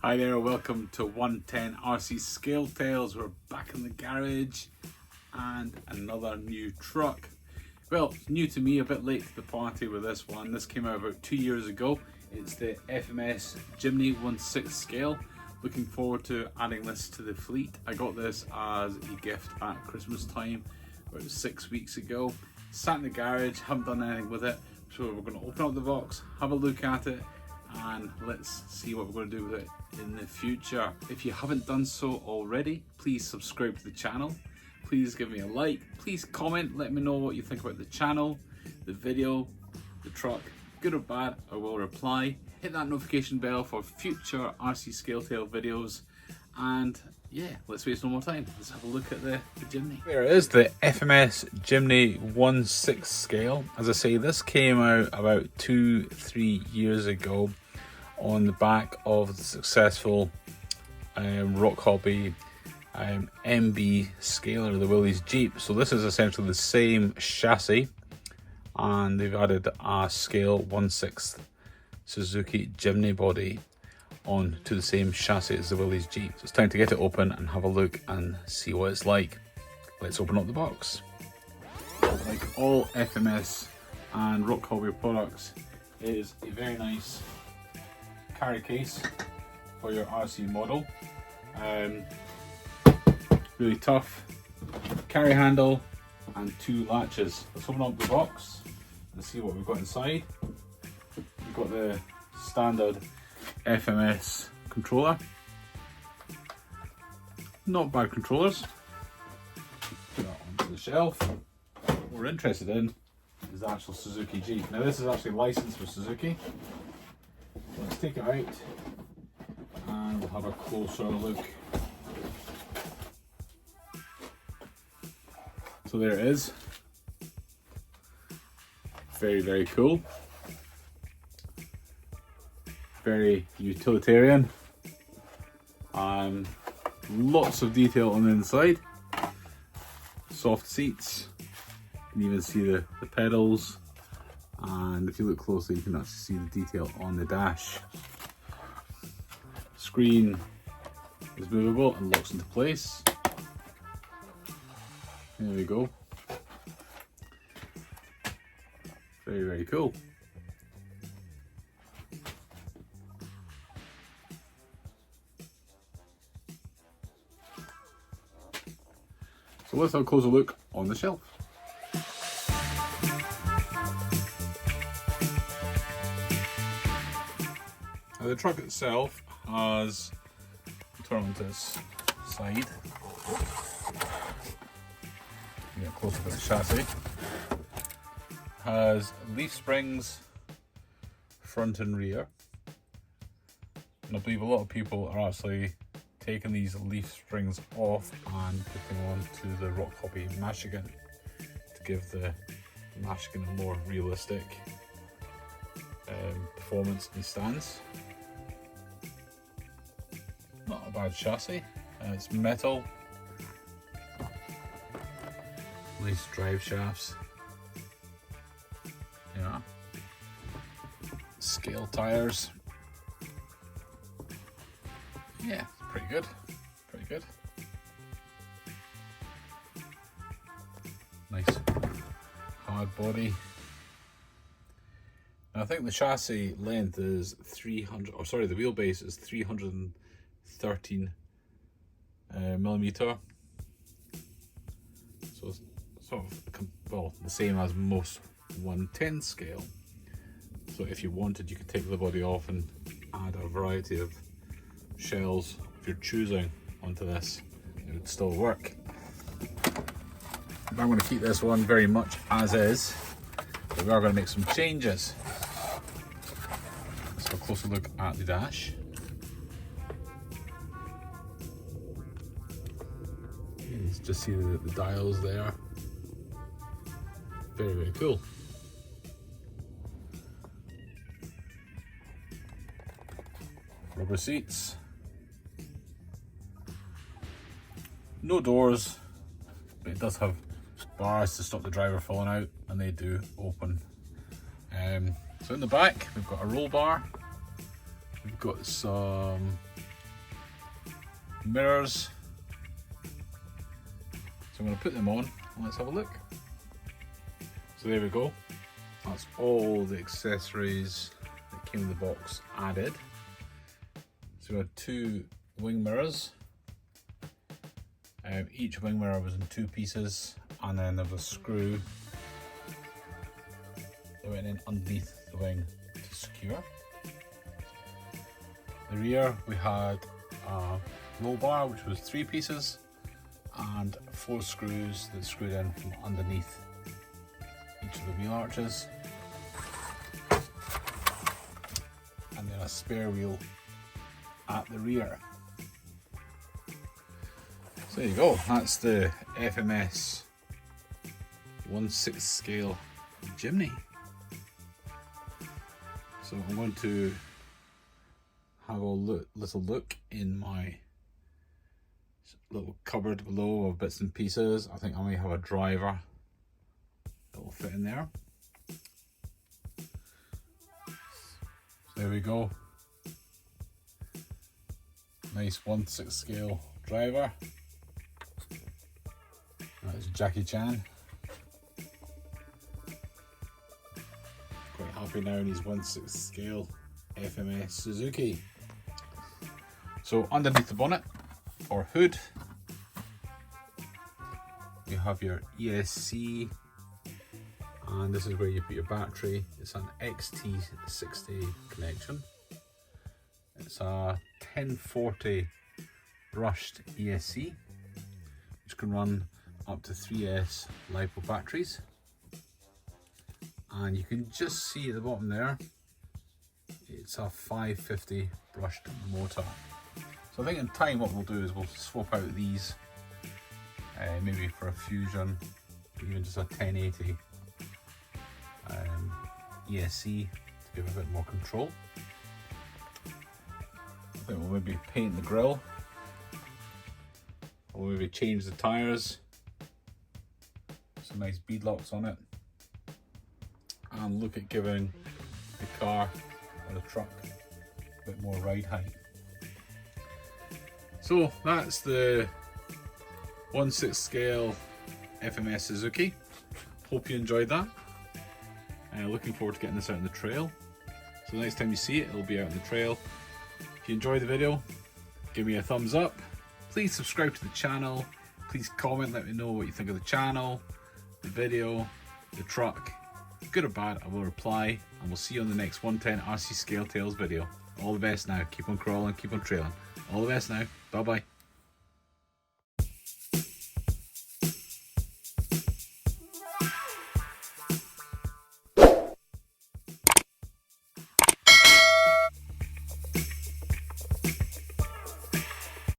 Hi there, welcome to 110 RC Scale Tales. We're back in the garage and another new truck. Well, it's new to me, a bit late to the party with this one. This came out about 2 years ago. It's the FMS Jimny 1/6 scale. Looking forward to adding this to the fleet. I got this as a gift at Christmas time about 6 weeks ago. Sat in the garage, haven't done anything with it. So we're going to open up the box, have a look at it, and let's see what we're going to do with it in the future. If you haven't done so already, please subscribe to the channel. Please give me a like. Please comment, let me know what you think about the channel, the video, the truck. Good or bad, I will reply. Hit that notification bell for future RC Scale Tale videos. And yeah, let's waste no more time. Let's have a look at the Jimny. There it is, the FMS Jimny 1/6 scale. As I say, this came out about 2-3 years ago on the back of the successful Rochobby MB scaler, the Willys Jeep. So this is essentially the same chassis, and they've added a scale 1/6 Suzuki Jimny body on to the same chassis as the Willys Jeep. So it's time to get it open and have a look and see what it's like. Let's open up the box. Like all FMS and Rochobby products, it is a very nice carry case for your RC model. Really tough carry handle and 2 latches. Let's open up the box and see what we've got inside. We've got the standard FMS controller. Not bad controllers. Put that onto the shelf. What we're interested in is the actual Suzuki Jeep. Now this is actually licensed for Suzuki. Let's take it out and we'll have a closer look. So there it is. Very, very cool. Very utilitarian. Lots of detail on the inside. Soft seats. You can even see the pedals. And if you look closely, you can actually see the detail on the dash. Screen is movable and locks into place. There we go. Very, very cool. So let's have a closer look on the shelf. Now the truck itself has, turn on to this side, get a close look at the chassis, has leaf springs front and rear, and I believe a lot of people are actually taking these leaf springs off and putting them onto the Rochobby Michigan to give the Michigan a more realistic performance and stance. Not a bad chassis. It's metal. Nice drive shafts. Yeah. Scale tires. Yeah, pretty good. Pretty good. Nice hard body. Now, I think the chassis length is 300, or sorry, the wheelbase is 313 millimeter. So it's sort of, well, the same as most 110 scale. So if you wanted, you could take the body off and add a variety of shells if you're choosing onto this. It would still work. But I'm going to keep this one very much as is, but we are going to make some changes. Let's have a closer look at the dash. You can just see the dials there. Very, very cool. Rubber seats. No doors, but it does have bars to stop the driver falling out, and they do open. So in the back, we've got a roll bar. We've got some mirrors. So I'm going to put them on and let's have a look. So there we go. That's all the accessories that came in the box added. So we had 2 wing mirrors. Each wing mirror was in 2 pieces, and then there was a screw that went in underneath the wing to secure. The rear we had a roll bar which was 3 pieces and 4 screws that screwed in from underneath each of the wheel arches, and then a spare wheel at the rear. So there you go, that's the FMS 1/6 scale Jimny. So I'm going to have a little look in my little cupboard below of bits and pieces. I think I may have a driver that will fit in there. So there we go. Nice 1/6 scale driver. That's Jackie Chan. Quite happy now in his 1/6 scale FMS Suzuki. So underneath the bonnet or hood, you have your ESC, and this is where you put your battery. It's an XT60 connection. It's a 1040 brushed ESC, which can run up to 3S LiPo batteries. And you can just see at the bottom there, it's a 550 brushed motor. So I think in time what we'll do is we'll swap out these, maybe for a Fusion, even just a 1080 ESC to give a bit more control. I think we'll maybe paint the grille, or maybe change the tyres, some nice bead locks on it, and look at giving the car or the truck a bit more ride height. So that's the 1/6 scale FMS Suzuki. Hope you enjoyed that. Looking forward to getting this out on the trail. So the next time you see it, it'll be out on the trail. If you enjoyed the video, give me a thumbs up. Please subscribe to the channel. Please comment, let me know what you think of the channel, the video, the truck. Good or bad, I will reply, and we'll see you on the next 110 RC Scale Tales video. All the best now. Keep on crawling, keep on trailing. All the best now. Bye bye.